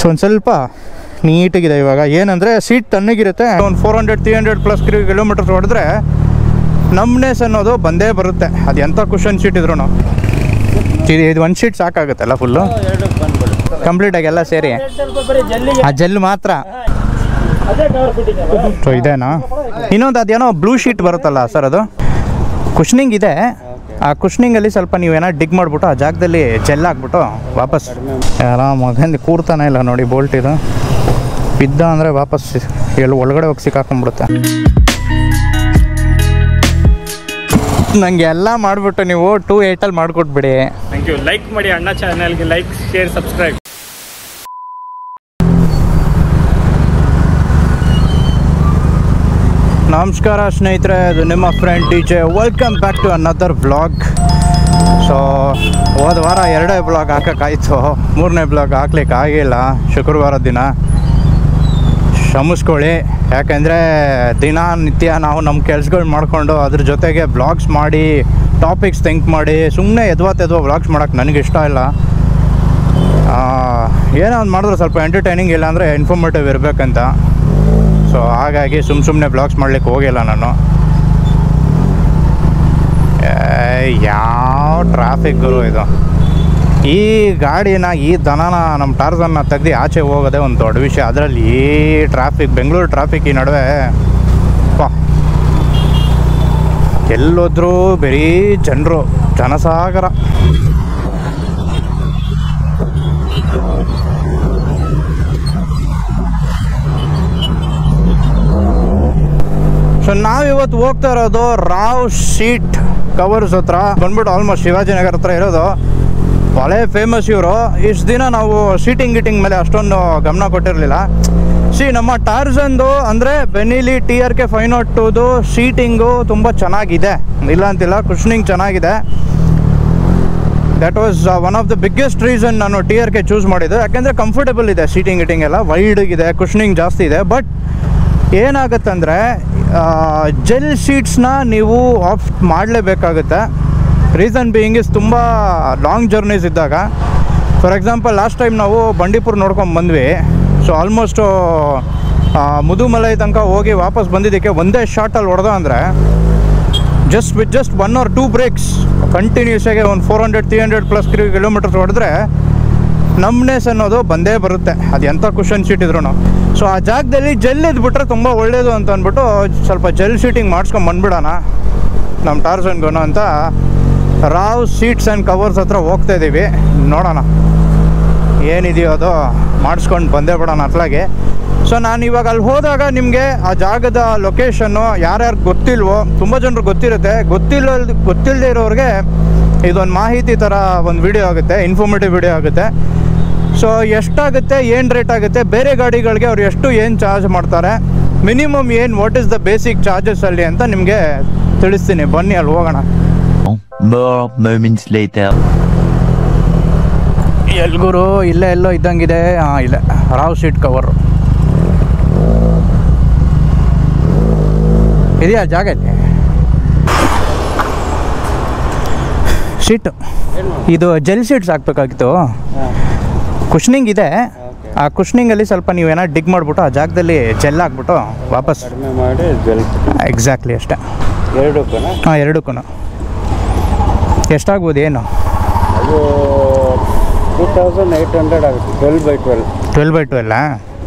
So ಒಂದು ಸ್ವಲ್ಪ ನೀಟಾಗಿದೆ. ಇವಾಗ ಏನಂದರೆ ಸೀಟ್ ತಣ್ಣಗಿರುತ್ತೆ. ಒಂದು 400-300+ ಕಿಲೋಮೀಟರ್ಸ್ ಹೊಡೆದ್ರೆ ನಮ್ನೆಸ್ ಅನ್ನೋದು ಬಂದೇ ಬರುತ್ತೆ. ಅದು ಎಂಥ ಕುಷನ್ ಸೀಟ್ ಇದ್ರು ಇದು ಒಂದು ಸೀಟ್ ಸಾಕಾಗುತ್ತಲ್ಲ ಫುಲ್ಲು ಕಂಪ್ಲೀಟಾಗಿ ಎಲ್ಲ ಸೇರಿ ಆ ಜೆಲ್ ಮಾತ್ರ. ಸೊ ಇದೇನಾ ಇನ್ನೊಂದು ಅದೇನೋ ಬ್ಲೂ ಶೀಟ್ ಬರುತ್ತಲ್ಲ ಸರ್, ಅದು ಕುಷ್ನಿಂಗ್ ಇದೆ. ಆ ಕುಷ್ನಿಂಗಲ್ಲಿ ಸ್ವಲ್ಪ ನೀವೇನೋ ಡಿಗ್ ಮಾಡಿಬಿಟ್ಟು ಆ ಜಾಗದಲ್ಲಿ ಜೆಲ್ ಹಾಕ್ಬಿಟ್ಟು ವಾಪಸ್ ಮಗಂದು ಕೂರ್ತಾನೆ ಇಲ್ಲ ನೋಡಿ. ಬೋಲ್ಟ್ ಇದು ಬಿದ್ದ ಅಂದರೆ ವಾಪಸ್ ಎಲ್ಲಿ ಒಳಗಡೆ ಹೋಗಿ ಸಿಕ್ಕಾಕೊಂಡ್ಬಿಡುತ್ತೆ. ನನಗೆ ಎಲ್ಲ ಮಾಡಿಬಿಟ್ಟು ನೀವು 2.8 ಮಾಡಿಕೊಟ್ಬಿಡಿ. Thank you. ಲೈಕ್ ಮಾಡಿ ಅಣ್ಣ ಚಾನಲ್ಗೆ, ಲೈಕ್, ಶೇರ್, ಸಬ್ಸ್ಕ್ರೈಬ್. ನಮಸ್ಕಾರ ಸ್ನೇಹಿತರೆ, ಅದು ನಿಮ್ಮ friend DJ. Welcome back to another vlog. So ಹೋದ ವಾರ 2 ವ್ಲಾಗ್ ಹಾಕೋಕ್ಕಾಯ್ತು, 3ನೇ ವ್ಲಾಗ್ ಹಾಕ್ಲಿಕ್ಕೆ ಆಗಿಲ್ಲ. ಶುಕ್ರವಾರ ದಿನ ಕ್ಷಮಿಸ್ಕೊಳ್ಳಿ. ಯಾಕೆಂದರೆ ದಿನನಿತ್ಯ ನಾವು ನಮ್ಮ ಕೆಲಸಗಳು ಮಾಡಿಕೊಂಡು ಅದ್ರ ಜೊತೆಗೆ ವ್ಲಾಗ್ಸ್ ಮಾಡಿ ಟಾಪಿಕ್ಸ್ ಥಿಂಕ್ ಮಾಡಿ ಸುಮ್ಮನೆ ಎದ್ವಾ ವ್ಲಾಗ್ಸ್ ಮಾಡೋಕ್ಕೆ ನನಗೆ ಇಷ್ಟ ಇಲ್ಲ. ಏನೋ ಒಂದು ಮಾಡಿದ್ರೆ ಸ್ವಲ್ಪ ಎಂಟರ್ಟೈನಿಂಗ್, ಇಲ್ಲ ಅಂದರೆ ಇನ್ಫಾರ್ಮೇಟಿವ್ ಇರಬೇಕಂತ. ಸೊ ಹಾಗಾಗಿ ಸುಮ್ಮನೆ ಬ್ಲಾಗ್ಸ್ ಮಾಡ್ಲಿಕ್ಕೆ ಹೋಗಿಲ್ಲ ನಾನು. ಯಾವ ಟ್ರಾಫಿಕ್ ಗುರು ಇದು. ಈ ಗಾಡಿನ, ಈ ದನನ, ನಮ್ಮ ಟಾರ್ಜನ್ನ ತೆಗ್ದು ಆಚೆ ಹೋಗೋದೇ ಒಂದು ದೊಡ್ಡ ವಿಷಯ. ಅದರಲ್ಲಿ ಈ ಟ್ರಾಫಿಕ್, ಬೆಂಗಳೂರು ಟ್ರಾಫಿಕ್ ಈ ನಡುವೆ ಎಲ್ಲೋದ್ರೂ ಬರೀ ಜನರು, ಜನಸಾಗರ. ಸೊ ನಾವಿವತ್ತು ಹೋಗ್ತಾ ಇರೋದು ರಾವ್ ಸೀಟ್ ಕವರ್ಸ್ ಹತ್ರ ಬಂದ್ಬಿಟ್ಟು ಆಲ್ಮೋಸ್ಟ್ ಶಿವಾಜಿನಗರ ಹತ್ರ ಇರೋದು. ಭಾಳ ಫೇಮಸ್ ಇವರು. ಇಷ್ಟು ದಿನ ನಾವು ಸೀಟಿಂಗ್ ಮೇಲೆ ಅಷ್ಟೊಂದು ಗಮನ ಕೊಟ್ಟಿರಲಿಲ್ಲ. ನಮ್ಮ ಟಾರ್ಜನ್ದು ಅಂದರೆ ಬೆನಿಲಿ TRK 502ದು ಸೀಟಿಂಗು ತುಂಬ ಚೆನ್ನಾಗಿದೆ, ಇಲ್ಲ ಅಂತಿಲ್ಲ. ಕುಷನಿಂಗ್ ಚೆನ್ನಾಗಿದೆ. That was one of the biggest reason ನಾನು TRK ಚೂಸ್ ಮಾಡಿದ್ದು. ಯಾಕೆಂದರೆ ಕಂಫರ್ಟಬಲ್ ಇದೆ, ಸೀಟಿಂಗ್ ಎಲ್ಲ ವೈಡ್ಗಿದೆ, ಕುಷನಿಂಗ್ ಜಾಸ್ತಿ ಇದೆ. ಬಟ್ ಏನಾಗುತ್ತಂದರೆ ಜೆಲ್ ಶೀಟ್ಸ್ನ ನೀವು ಆಫ್ ಮಾಡಲೇಬೇಕಾಗುತ್ತೆ. ರೀಸನ್ ಬೀಯಿಂಗ್ ಇಸ್ ತುಂಬ ಲಾಂಗ್ ಜರ್ನೀಸ್ ಇದ್ದಾಗ. ಫಾರ್ ಎಕ್ಸಾಂಪಲ್ ಲಾಸ್ಟ್ ಟೈಮ್ ನಾವು ಬಂಡೀಪುರ ನೋಡ್ಕೊಂಡು ಬಂದ್ವಿ. ಸೊ ಆಲ್ಮೋಸ್ಟು ಮುದುಮಲೈ ತನಕ ಹೋಗಿ ವಾಪಸ್ ಬಂದಿದ್ದಕ್ಕೆ ಒಂದೇ ಶಾರ್ಟಲ್ಲಿ ಹೊಡೆದ ಅಂದರೆ ಜಸ್ಟ್ 1 or 2 ಬ್ರೇಕ್ಸ್ ಕಂಟಿನ್ಯೂಸ್ ಆಗಿ ಒಂದು 400-300+ ಕಿಲೋಮೀಟರ್ಸ್ ಹೊಡೆದ್ರೆ ನಮ್ನೆಸ್ ಅನ್ನೋದು ಬಂದೇ ಬರುತ್ತೆ. ಅದು ಎಂಥ ಕುಷನ್ ಸೀಟ್ ಇದ್ರು. ಸೊ ಆ ಜಾಗದಲ್ಲಿ ಜೆಲ್ ಇದ್ಬಿಟ್ರೆ ತುಂಬ ಒಳ್ಳೆಯದು ಅಂತ ಅಂದ್ಬಿಟ್ಟು ಸ್ವಲ್ಪ ಜೆಲ್ ಸೀಟಿಂಗ್ ಮಾಡಿಸ್ಕೊಂಡು ಬಂದ್ಬಿಡೋಣ ನಮ್ಮ ಟಾರ್ಜನ್ಗೂ ಅಂತ ರಾವ್ ಸೀಟ್ಸ್ ಆ್ಯಂಡ್ ಕವರ್ಸ್ ಹತ್ರ ಹೋಗ್ತಾ ಇದ್ದೀವಿ. ನೋಡೋಣ ಏನಿದೆಯೋ ಅದು ಮಾಡಿಸ್ಕೊಂಡು ಬಂದೇ ಬಿಡೋಣ ಅట్లాಗೆ. ಸೊ ನಾನು ಇವಾಗ ಅಲ್ಲಿ ಹೋದಾಗ ನಿಮಗೆ ಆ ಜಾಗದ ಲೊಕೇಶನ್ನು ಯಾರ್ಯಾರು ಗೊತ್ತಿಲ್ವೋ, ತುಂಬ ಜನರು ಗೊತ್ತಿರುತ್ತೆ, ಗೊತ್ತಿಲ್ಲದೆ ಇರೋರಿಗೆ ಇದೊಂದು ಮಾಹಿತಿ ಥರ ಒಂದು ವಿಡಿಯೋ ಆಗುತ್ತೆ, ಇನ್ಫಾರ್ಮೇಟಿವ್ ವಿಡಿಯೋ ಆಗುತ್ತೆ. ಸೊ ಎಷ್ಟಾಗುತ್ತೆ, ಏನು ರೇಟ್ ಆಗುತ್ತೆ, ಬೇರೆ ಗಾಡಿಗಳಿಗೆ ಅವ್ರು ಏನು ಚಾರ್ಜ್ ಮಾಡ್ತಾರೆ, minimum what is the basic charges ಅಲ್ಲಿ ಅಂತ ನಿಮಗೆ ತಿಳಿಸ್ತೀನಿ. ಬನ್ನಿ ಅಲ್ಲಿ ಹೋಗೋಣ. ಎಲ್ಗುರು ಎಲ್ಲೋ ಇದ್ದಂಗಿದೆ. ಇಲ್ಲ, ರಾವ್ ಸೀಟ್ ಕವರ್ ಇದೆಯಾ ಜಾಗ ಇದೆ. ಸೀಟು ಇದು ಜೆಲ್ ಶೀಟ್ಸ್ ಹಾಕ್ಬೇಕಾಗಿತ್ತು. ಕುಷನಿಂಗ್ ಇದೆ. ಆ ಕುಷನಿಂಗಲ್ಲಿ ಸ್ವಲ್ಪ ನೀವೇನೋ ಡಿಗ್ ಮಾಡಿಬಿಟ್ಟು ಆ ಜಾಗದಲ್ಲಿ ಜೆಲ್ ಹಾಕ್ಬಿಟ್ಟು ವಾಪಸ್ ಮಾಡಿ ಜೆಲ್. ಎಕ್ಸಾಕ್ಟ್ಲಿ ಅಷ್ಟೇ. ಎರಡಕ್ಕೂ ಎಷ್ಟಾಗ್ಬೋದು? ಏನು ಅದು 2800 ಆಗುತ್ತೆ. 12x12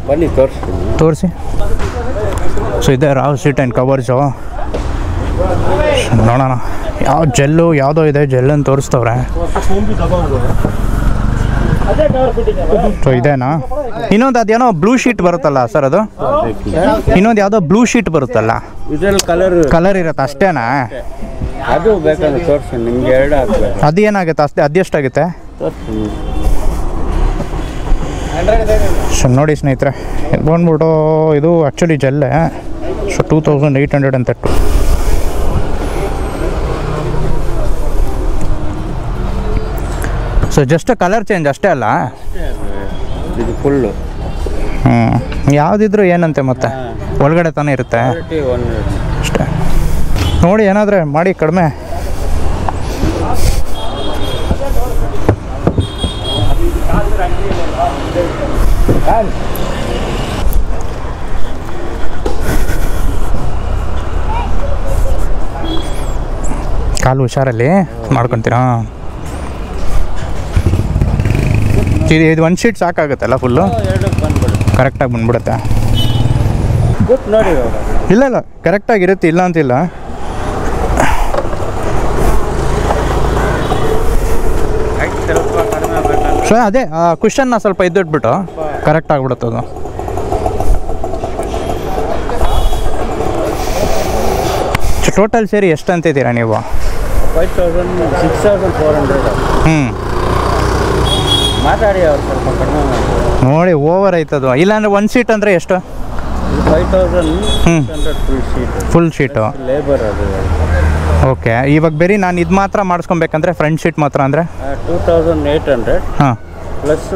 ಬನ್ನಿ ತೋರಿಸಿ. ಸೊ ಇದೆ ರಾವ್ ಸೀಟ್ ಆ್ಯಂಡ್ ಕವರ್ಸು. ನೋಡೋಣ ಯಾವ ಜೆಲ್ಲು ಯಾವುದೋ ಇದೆ, ಜೆಲ್ಲನ್ನು ತೋರಿಸ್ತವ್ರೆ. ಸೊ ಇದೇನಾ ಇನ್ನೊಂದು ಅದೇನೋ ಬ್ಲೂ ಶೀಟ್ ಬರುತ್ತಲ್ಲ ಸರ್, ಅದು ಇನ್ನೊಂದು ಯಾವುದೋ ಬ್ಲೂ ಶೀಟ್ ಬರುತ್ತಲ್ಲ, ಕಲರ್ ಇರುತ್ತೆ ಅಷ್ಟೇನಾ? ಅದು ಬೇಕಾದ್ರೆ ತೋರಿಸಿ ನಿಮ್ಗೆ. 2 ಹಾಕ್ಬೇಕು. ಅದು ಏನಾಗುತ್ತೆ ಅಷ್ಟೇ? ಅದೆಷ್ಟಾಗುತ್ತೆ? ಸೊ ನೋಡಿ ಸ್ನೇಹಿತರೆ, ಬಂದ್ಬಿಟ್ಟು ಇದು ಆ್ಯಕ್ಚುಲಿ ಜೆಲ್ಲೇ. So 2830. So just colour change ಅಷ್ಟೇ ಅಲ್ಲ, ಇದು ಫುಲ್ಲು. ಯಾವುದಿದ್ರು ಏನಂತೆ ಮತ್ತೆ ಒಳಗಡೆ ತಾನೇ ಇರುತ್ತೆ ಅಷ್ಟೇ. ನೋಡಿ ಏನಾದರೆ ಮಾಡಿ ಕಡಿಮೆ. ಕಾಲು ಹುಷಾರಲ್ಲಿ ಮಾಡ್ಕೊತೀರಾ? ಇದು ಒಂದು ಶೀಟ್ ಸಾಕಾಗುತ್ತಲ್ಲ ಫುಲ್ಲು? ಎರಡಕ್ಕೆ ಬಂದ್ಬಿಡುತ್ತೆ, ಕರೆಕ್ಟಾಗಿ ಬಂದ್ಬಿಡುತ್ತೆ. ಕೂತ್ ನೋಡಿ ಇವಾಗ. ಇಲ್ಲ ಇಲ್ಲ ಕರೆಕ್ಟಾಗಿರುತ್ತೆ, ಇಲ್ಲ ಅಂತಿಲ್ಲ. ಸ್ವಲ್ಪ ಕಡಿಮೆ ಬೇಕಲ್ಲ. ಸೊ ಅದೇ ಕುಷನ್ನ ಸ್ವಲ್ಪ ಇದ್ದಿಟ್ಬಿಟ್ಟು ಕರೆಕ್ಟ್ ಆಗಿಬಿಡುತ್ತೆ ಅದು. ಟೋಟಲ್ ಸೇರಿ ಎಷ್ಟು ಅಂತಿದ್ದೀರಾ ನೀವು? 5,000 6,400. ಮಾತಾಡಿ ಅವ್ರು ಸ್ವಲ್ಪ ಕಡಿಮೆ ಮಾಡಿ ನೋಡಿ ಓವರ್ ಆಯ್ತದು. ಇಲ್ಲಾಂದ್ರೆ ಒಂದು ಸೀಟ್ ಅಂದರೆ ಎಷ್ಟು? 5,600 full sheet. Full sheet labour ಅದು. ಓಕೆ, ಇವಾಗ ಬೇರೆ ನಾನು ಇದು ಮಾತ್ರ ಮಾಡಿಸ್ಕೊಬೇಕಂದ್ರೆ ಫ್ರಂಟ್ ಶೀಟ್ ಮಾತ್ರ ಅಂದರೆ 2,800 ಹಾಂ ಪ್ಲಸ್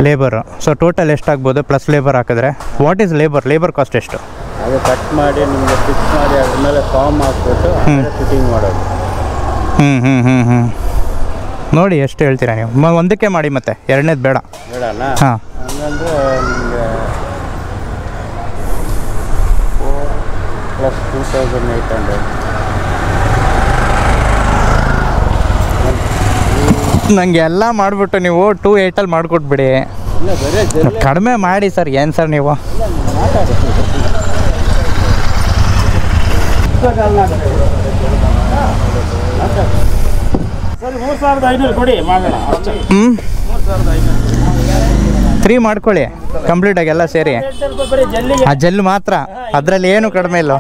ಲೇಬರು. ಸೊ ಟೋಟಲ್ ಎಷ್ಟಾಗ್ಬೋದು ಪ್ಲಸ್ ಲೇಬರ್ ಹಾಕಿದ್ರೆ? ವಾಟ್ ಈಸ್ ಲೇಬರ್ ಕಾಸ್ಟ್ ಎಷ್ಟು? ಅದು ಕಟ್ ಮಾಡಿ ನಿಮಗೆ ಫಿಕ್ಸ್ ಮಾಡಿ ಅದ್ರ ಮೇಲೆ ಫಾರ್ಮ್ ಹಾಕ್ಬಿಟ್ಟು ಫಿಟ್ಟಿಂಗ್ ಮಾಡೋದು. ನೋಡಿ ಎಷ್ಟು ಹೇಳ್ತೀರಾ ನೀವು? ಒಂದಕ್ಕೆ ಮಾಡಿ, ಮತ್ತೆ ಎರಡನೇದು ಬೇಡ. ಬೇಡಲ್ಲ? ಹಾಂ, ಹಂಗಂದ್ರೆ ನಿಮಗೆ 4 + 2,800. ನನಗೆ ಎಲ್ಲ ಮಾಡಿಬಿಟ್ಟು ನೀವು 2,800 ಮಾಡಿಕೊಟ್ಬಿಡಿ. ಇಲ್ಲ ಬರೀ ಜಲ್ಲಿ ಕಡಿಮೆ ಮಾಡಿ ಸರ್. ಏನು ಸರ್ ನೀವು? ಮಾತಾಡಿ. ಸರಿ 3,500 ಕೊಡಿ, ಮಾಡೋಣ. 3 ಮಾಡ್ಕೊಳ್ಳಿ ಕಂಪ್ಲೀಟಾಗಿ ಎಲ್ಲ ಸೇರಿ. ಆ ಜೆಲ್ ಮಾತ್ರ, ಅದರಲ್ಲಿ ಏನು ಕಡಿಮೆ ಇಲ್ಲ.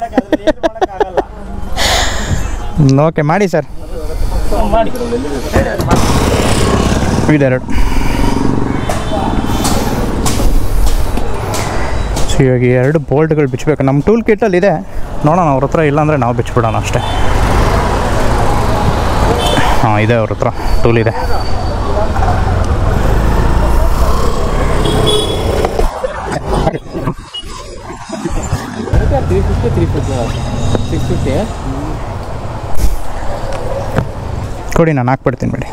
ಓಕೆ ಮಾಡಿ ಸರ್. ಇದೆರಡು. ಸೊ ಇವಾಗ 2 ಬೋಲ್ಟ್ಗಳು ಬಿಚ್ಚಬೇಕು. ನಮ್ಮ ಟೂಲ್ ಕಿಟ್ಟಲ್ಲಿ ಇದೆ, ನೋಡೋಣ ಅವ್ರ ಹತ್ರ. ಇಲ್ಲಾಂದರೆ ನಾವು ಬಿಚ್ಚಿಬಿಡೋಣ ಅಷ್ಟೇ. ಹಾಂ ಇದೆ, ಅವ್ರ ಹತ್ರ ಟೂಲ್ ಇದೆ. ಕೊಡಿ, ನಾನು ಹಾಕ್ಬಿಡ್ತೀನಿ ಬಿಡಿ.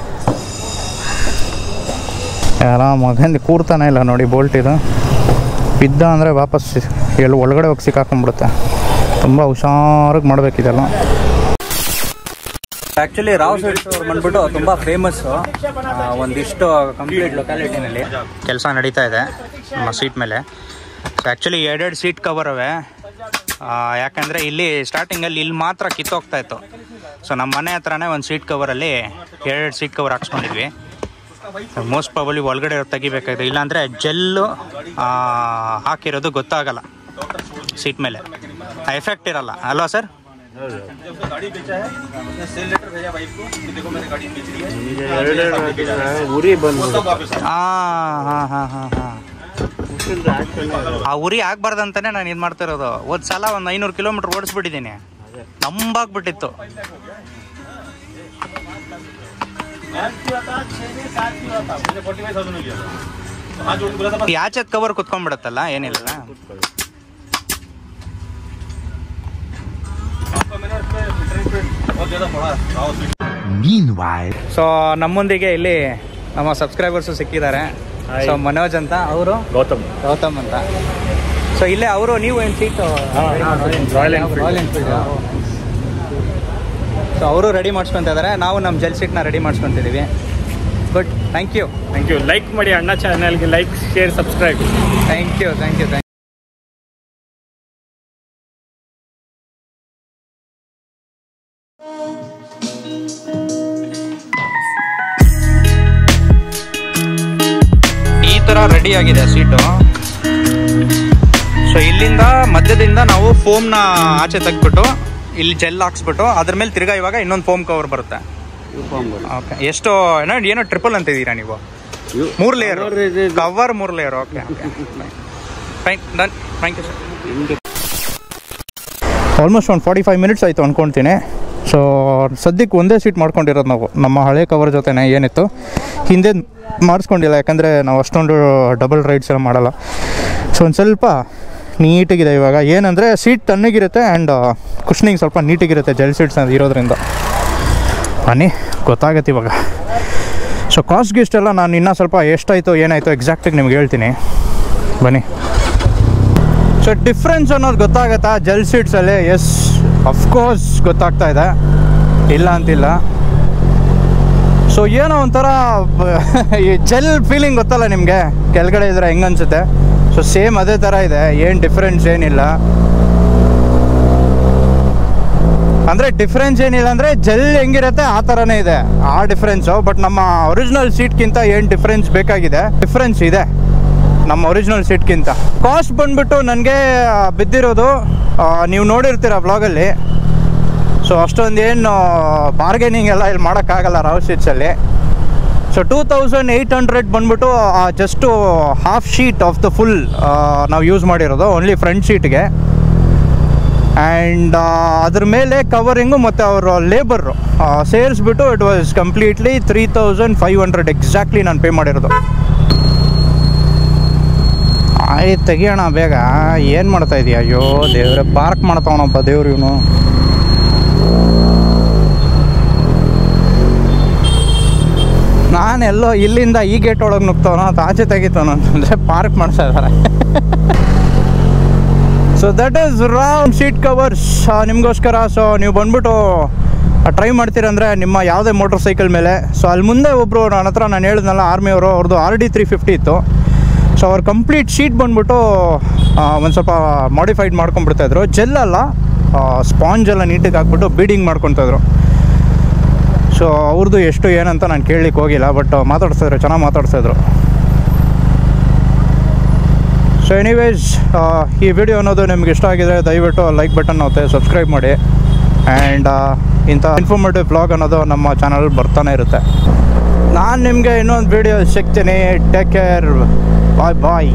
ಆರಾಮಾಗಿ ಕೂರ್ತಾನೆ ಇಲ್ಲ ನೋಡಿ ಬೋಲ್ಟ್. ಇದು ಬಿದ್ದ ಅಂದರೆ ವಾಪಸ್ ಒಳಗಡೆ ಹೋಗಿ ಸಿಕ್ಕಾಕೊಂಡ್ಬಿಡುತ್ತೆ. ತುಂಬ ಹುಷಾರಾಗಿ ಮಾಡಬೇಕಿದೆಲ್ಲ. ಆ್ಯಕ್ಚುಲಿ ರಾವ್ ಸ್ವೀಟ್ಸ್ ಅವ್ರು ಬಂದ್ಬಿಟ್ಟು ತುಂಬ ಫೇಮಸ್ಸು. ಒಂದಿಷ್ಟು ಕಂಪ್ಲೀಟ್ ಲೊಕ್ಯಾಲಿಟಿನಲ್ಲಿ ಕೆಲಸ ನಡೀತಾ ಇದೆ ನಮ್ಮ ಸೀಟ್ ಮೇಲೆ. ಸೊ ಆ್ಯಕ್ಚುಲಿ 2 ಸೀಟ್ ಕವರ್ ಅವೆ. ಯಾಕಂದರೆ ಇಲ್ಲಿ ಸ್ಟಾರ್ಟಿಂಗಲ್ಲಿ ಇಲ್ಲಿ ಮಾತ್ರ ಕಿತ್ತೋಗ್ತಾಯಿತ್ತು. ಸೊ ನಮ್ಮ ಮನೆ ಹತ್ರನೇ ಒಂದು ಸೀಟ್ ಕವರಲ್ಲಿ 2 ಸೀಟ್ ಕವರ್ ಹಾಕ್ಸ್ಕೊಂಡಿದ್ವಿ. ಮೋಸ್ಟ್ ಪ್ರಾಬಲಿ ಒಳಗಡೆ ತೆಗಿಬೇಕಾಗಿದೆ, ಇಲ್ಲಾಂದರೆ ಜೆಲ್ಲು ಹಾಕಿರೋದು ಗೊತ್ತಾಗಲ್ಲ ಸೀಟ್ ಮೇಲೆ. ಎಫೆಕ್ಟ್ ಇರಲ್ಲ ಅಲ್ವಾ ಸರ್? ಉರಿ ಬಂದು ಆ ಉರಿ ಆಗ್ಬಾರ್ದಂತಾನೆ ನಾನು ಇದು ಮಾಡ್ತಾ ಇರೋದು. ಒಂದು ಸಲ ಒಂದು 500 ಕಿಲೋಮೀಟ್ರ್ ಓಡಿಸ್ಬಿಟ್ಟಿದ್ದೀನಿ, ನಂಬಾಗ್ಬಿಟ್ಟಿತ್ತು. ಆಚೆದ್ ಕವರ್ ಕುತ್ಕೊಂಡ್ಬಿಡತ್ತಲ್ಲ, ಏನಿಲ್ಲ. ಸೊ ನಮ್ಮೊಂದಿಗೆ ಇಲ್ಲಿ ನಮ್ಮ ಸಬ್ಸ್ಕ್ರೈಬರ್ಸು ಸಿಕ್ಕಿದ್ದಾರೆ. ಸೊ ಮನೋಜ್ ಅಂತ, ಅವರು ಗೌತಮ್ ಅಂತ. ಸೊ ಇಲ್ಲೇ ಅವರು, ನೀವು ಏನು ಸೀಟು ರಾಯಲ್ ಎನ್ಫೀಲ್ಡ್. ಸೊ ಅವರು ರೆಡಿ ಮಾಡಿಸ್ಕೊತಾ ಇದ್ದಾರೆ, ನಾವು ನಮ್ಮ ಜೆಲ್ ಸೀಟ್ನ ರೆಡಿ ಮಾಡಿಸ್ಕೊತಿದ್ದೀವಿ. Good, thank you. ಲೈಕ್ ಮಾಡಿ ಅಣ್ಣ ಚಾನಲ್ಗೆ, like share subscribe. Thank you. ಈ ಥರ ರೆಡಿ ಆಗಿದೆ ಸೀಟು. ಸೊ ಇಲ್ಲಿಂದ ಮಧ್ಯದಿಂದ ನಾವು ಫೋಮ್ನ ಆಚೆ ತೆಗ್ಬಿಟ್ಟು ಇಲ್ಲಿ ಜೆಲ್ ಹಾಕ್ಸ್ಬಿಟ್ಟು ಅದ್ರ ಮೇಲೆ ತಿರ್ಗಾ ಇವಾಗ ಇನ್ನೊಂದು ಫೋಮ್ ಕವರ್ ಬರುತ್ತೆ. ಓಕೆ, ಎಷ್ಟು ಏನೋ ಟ್ರಿಪಲ್ ಅಂತಿದ್ದೀರಾ ನೀವು? 3 layer cover, 3 layer. Okay, fine, done. Thank you sir. Almost ಒಂದು 45 ಮಿನಿಟ್ಸ್ ಆಯಿತು ಅಂದ್ಕೊಳ್ತೀನಿ. ಸೊ ಸದ್ಯಕ್ಕೆ ಒಂದೇ ಸೀಟ್ ಮಾಡ್ಕೊಂಡಿರೋದು ನಾವು. ನಮ್ಮ ಹಳೆ ಕವರ್ ಜೊತೆನೇ ಏನಿತ್ತು ಹಿಂದೆ ಮಾಡಿಸ್ಕೊಂಡಿಲ್ಲ, ಯಾಕಂದರೆ ನಾವು ಅಷ್ಟೊಂದು ಡಬಲ್ ರೈಡ್ಸ್ ಎಲ್ಲ ಮಾಡಲ್ಲ. ಸೊ ಒಂದು ಸ್ವಲ್ಪ ನೀಟಾಗಿದೆ ಇವಾಗ. ಏನಂದರೆ ಸೀಟ್ ತಣ್ಣಗಿರುತ್ತೆ ಆ್ಯಂಡ್ ಕುಷ್ನಿಂಗ್ ಸ್ವಲ್ಪ ನೀಟಾಗಿರುತ್ತೆ ಜೆಲ್ ಸೀಟ್ಸ್ ಇರೋದ್ರಿಂದ. ಬನ್ನಿ, ಗೊತ್ತಾಗತ್ತೆ ಇವಾಗ. ಸೊ ಕಾಸ್ಟ್ ಗಿಷ್ಟೆಲ್ಲ ನಾನು ಇನ್ನೂ ಸ್ವಲ್ಪ ಎಷ್ಟಾಯಿತು ಏನಾಯಿತು ಎಕ್ಸಾಕ್ಟಾಗಿ ನಿಮ್ಗೆ ಹೇಳ್ತೀನಿ, ಬನ್ನಿ. ಸೊ ಡಿಫ್ರೆನ್ಸ್ ಅನ್ನೋದು ಗೊತ್ತಾಗತ್ತಾ ಜೆಲ್ ಸೀಟ್ಸಲ್ಲಿ? ಎಸ್, ಅಫ್ಕೋರ್ಸ್ ಗೊತ್ತಾಗ್ತಾ ಇದೆ. ಇಲ್ಲ ಅಂತಿಲ್ಲ. ಸೊ ಏನೋ ಒಂಥರ ಈ ಜೆಲ್ ಫೀಲಿಂಗ್ ಗೊತ್ತಲ್ಲ ನಿಮಗೆ, ಕೆಳಗಡೆ ಇದ್ರೆ ಹೆಂಗೆ ಅನಿಸುತ್ತೆ. ಸೊ ಸೇಮ್ ಅದೇ ಥರ ಇದೆ, ಏನು ಡಿಫ್ರೆನ್ಸ್ ಏನಿಲ್ಲ. ಅಂದರೆ ಡಿಫ್ರೆನ್ಸ್ ಏನಿಲ್ಲ ಅಂದರೆ ಜೆಲ್ ಹೆಂಗಿರುತ್ತೆ ಆ ಥರನೇ ಇದೆ, ಆ ಡಿಫ್ರೆನ್ಸು. ಬಟ್ ನಮ್ಮ ಒರಿಜಿನಲ್ ಸೀಟ್ಗಿಂತ ಏನು ಡಿಫ್ರೆನ್ಸ್ ಬೇಕಾಗಿದೆ, ಡಿಫ್ರೆನ್ಸ್ ಇದೆ ನಮ್ಮ ಒರಿಜಿನಲ್ ಸೀಟ್ಗಿಂತ. ಕಾಸ್ಟ್ ಬಂದುಬಿಟ್ಟು ನನಗೆ ಬಿದ್ದಿರೋದು ನೀವು ನೋಡಿರ್ತೀರ ವ್ಲಾಗಲ್ಲಿ. ಸೊ ಅಷ್ಟೊಂದು ಏನು ಬಾರ್ಗೇನಿಂಗ್ ಎಲ್ಲ ಇಲ್ಲಿ ಮಾಡೋಕ್ಕಾಗಲ್ಲ ರಾವ್ ಸೀಟ್ಸಲ್ಲಿ. ಸೊ 2800 ಬಂದ್ಬಿಟ್ಟು just half sheet of the full ನಾವು ಯೂಸ್ ಮಾಡಿರೋದು ಓನ್ಲಿ ಫ್ರಂಟ್ ಸೀಟ್ಗೆ. ಆ್ಯಂಡ್ ಅದ್ರ ಮೇಲೆ ಕವರಿಂಗು ಮತ್ತು ಅವರು ಲೇಬರು ಸೇರಿಸ್ಬಿಟ್ಟು ಇಟ್ ವಾಸ್ ಕಂಪ್ಲೀಟ್ಲಿ 3500 ಎಕ್ಸಾಕ್ಟ್ಲಿ ನಾನು ಪೇ ಮಾಡಿರೋದು. ಆಯ್ತು ತೆಗಿಯೋಣ ಬೇಗ, ಏನು ಮಾಡ್ತಾ ಇದೀಯ? ಅಯ್ಯೋ ದೇವ್ರೆ, ಪಾರ್ಕ್ ಮಾಡ್ತಾವಣಪ್ಪ ದೇವ್ರು ಇವನು. ನಾನೆಲ್ಲೋ ಇಲ್ಲಿಂದ ಈ ಗೇಟ್ ಒಳಗೆ ನುಗ್ತಾವನೋ ಅದು ಆಚೆ ತೆಗಿತಾನೋ ಅಂತಂದರೆ ಪಾರ್ಕ್ ಮಾಡ್ತಾ ಇದ್ದಾರೆ. So that is round seat covers ನಿಮಗೋಸ್ಕರ. ಸೊ ನೀವು ಬಂದ್ಬಿಟ್ಟು ಟ್ರೈ ಮಾಡ್ತೀರಂದರೆ ನಿಮ್ಮ ಯಾವುದೇ ಮೋಟರ್ ಸೈಕಲ್ ಮೇಲೆ. ಸೊ ಅಲ್ಲಿ ಮುಂದೆ ಒಬ್ಬರು ನನ್ನ ಹತ್ರ ನಾನು ಹೇಳಿದ್ನಲ್ಲ ಆರ್ಮಿಯವರು, ಅವ್ರದ್ದು RD350 ಇತ್ತು. ಸೊ ಅವ್ರು ಕಂಪ್ಲೀಟ್ ಶೀಟ್ ಬಂದ್ಬಿಟ್ಟು ಒಂದು ಸ್ವಲ್ಪ ಮಾಡಿಫೈಡ್ ಮಾಡ್ಕೊಂಡ್ಬಿಡ್ತಾಯಿದ್ರು. ಜೆಲ್ಲಲ್ಲ, ಸ್ಪಾಂಜೆಲ್ಲ ನೀಟಾಗಿ ಹಾಕ್ಬಿಟ್ಟು ಬೀಡಿಂಗ್ ಮಾಡ್ಕೊತಾಯಿದ್ರು. ಸೊ ಅವ್ರದ್ದು ಎಷ್ಟು ಏನಂತ ನಾನು ಕೇಳಲಿಕ್ಕೆ ಹೋಗಿಲ್ಲ, ಬಟ್ ಮಾತಾಡ್ತಾಯಿದ್ರು, ಚೆನ್ನಾಗಿ ಮಾತಾಡ್ತಾಯಿದ್ರು. ಸೊ ಎನಿವೇಸ್ ಈ ವಿಡಿಯೋ ಅನ್ನೋದು ನಿಮ್ಗೆ ಇಷ್ಟ ಆಗಿದೆ ದಯವಿಟ್ಟು ಲೈಕ್ ಬಟನ್ ಒತ್ತಿ ಸಬ್ಸ್ಕ್ರೈಬ್ ಮಾಡಿ. ಆ್ಯಂಡ್ ಇಂಥ ಇನ್ಫಾರ್ಮೇಟಿವ್ ವ್ಲಾಗ್ ಅನ್ನೋದು ನಮ್ಮ ಚಾನಲ್ ಬರ್ತಾನೆ ಇರುತ್ತೆ. ನಾನು ನಿಮಗೆ ಇನ್ನೊಂದು ವಿಡಿಯೋ ಸಿಗ್ತೀನಿ. ಟೇಕ್ ಕೇರ್, ಬಾಯ್ ಬಾಯ್.